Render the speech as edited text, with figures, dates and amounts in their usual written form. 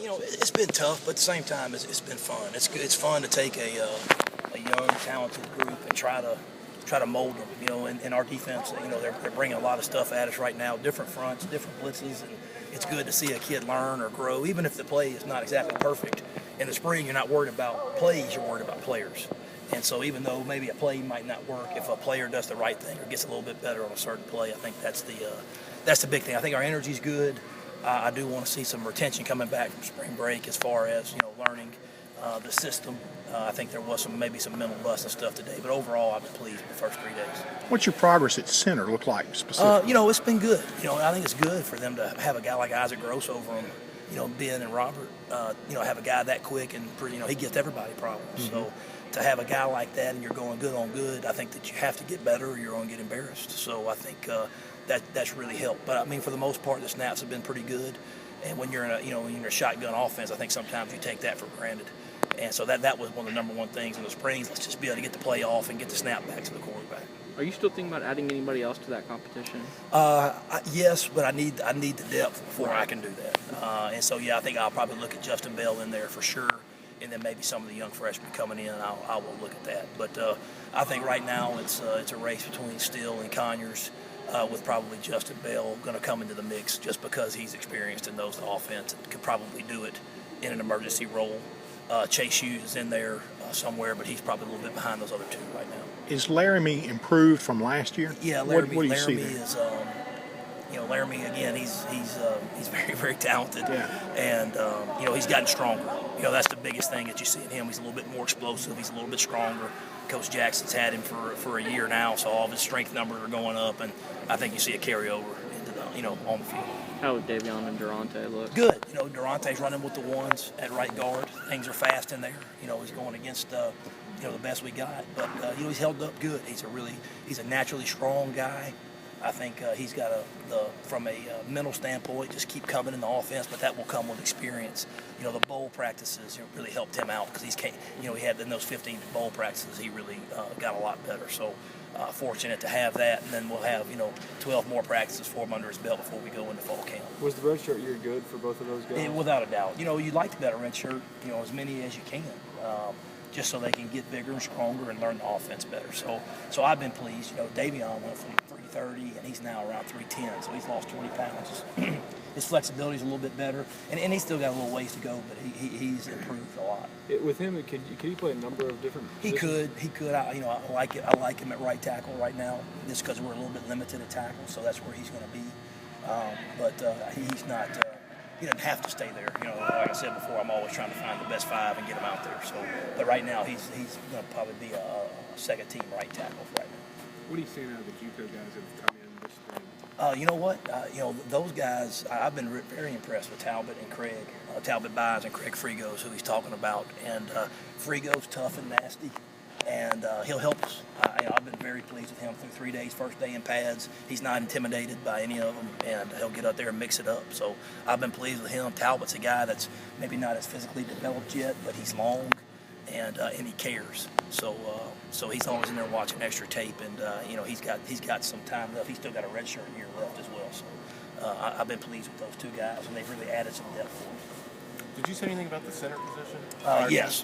It's been tough, but at the same time, it's been fun. It's good. It's fun to take a young, talented group and try to mold them. In our defense, they're bringing a lot of stuff at us right now, different fronts, different blitzes, and it's good to see a kid learn or grow, even if the play is not exactly perfect. In the spring, you're not worried about plays; you're worried about players. And so, even though maybe a play might not work, if a player does the right thing or gets a little bit better on a certain play, I think that's the big thing. I think our energy's good. I do want to see some retention coming back from spring break as far as learning the system. I think there was maybe some mental bust and stuff today, but overall I've been pleased with the first 3 days. What's your progress at center look like specifically? It's been good. I think it's good for them to have a guy like Isaac Gross over them. Ben and Robert. Have a guy that quick and he gets everybody problems. Mm-hmm. So to have a guy like that and you're going good on good, I think that you have to get better or you're going to get embarrassed. So I think that's really helped. But I mean, for the most part, the snaps have been pretty good. And when you're in a shotgun offense, I think sometimes you take that for granted. And so that was one of the number one things in the springs. Let's just be able to get the play off and get the snap back to the quarterback. Are you still thinking about adding anybody else to that competition? Yes, but I need the depth before I can do that. And so I think I'll probably look at Justin Bell in there for sure, and then maybe some of the young freshmen coming in. I will look at that. But I think right now it's a race between Steele and Conyers, with probably Justin Bell going to come into the mix just because he's experienced and knows the offense and could probably do it in an emergency role. Chase Hughes is in there somewhere, but he's probably a little bit behind those other two right now. Is Laramie improved from last year? Yeah, What do you see Laramie there? is, Laramie again. He's very, very talented, and he's gotten stronger. That's the biggest thing that you see in him. He's a little bit more explosive. He's a little bit stronger. Coach Jackson's had him for a year now, so all of his strength numbers are going up, and I think you see a carryover into on the field. How would Davion and Durante look? Good. Durante's running with the ones at right guard. Things are fast in there. He's going against the best we got, but he's held up good. He's a naturally strong guy. I think he's got from a mental standpoint, just keep coming in the offense, but that will come with experience. The bowl practices really helped him out because he had in those 15 bowl practices, he really got a lot better. So fortunate to have that, and then we'll have 12 more practices for him under his belt before we go into fall camp. Was the red shirt year good for both of those guys? Without a doubt. You'd like to bet a red shirt, as many as you can. Just so they can get bigger and stronger and learn the offense better. So I've been pleased. Davion went from 330 and he's now around 310, so he's lost 20 pounds. His flexibility is a little bit better, and he's still got a little ways to go, but he's improved a lot. With him, could he play a number of different positions? He could. I like it. I like him at right tackle right now, just because we're a little bit limited at tackle, so that's where he's going to be. But he's not. He doesn't have to stay there. Like I said before, I'm always trying to find the best five and get him out there. So, but right now, he's going to probably be a second team right tackle right now. What are you seeing out of the JUCO guys that have come in this spring? You know what? Those guys, I've been very impressed with Talbot and Craig. Talbot Byes and Craig Frigo's who he's talking about. And Frigo's tough and nasty, and he'll help us. I've been very pleased with him through 3 days, first day in pads. He's not intimidated by any of them, and he'll get out there and mix it up. So I've been pleased with him. Talbot's a guy that's maybe not as physically developed yet, but he's long, and he cares. So he's always in there watching extra tape, and he's got some time left. He's still got a redshirt year left as well. So I've been pleased with those two guys, and they've really added some depth for us. Did you say anything about the center position? Yes.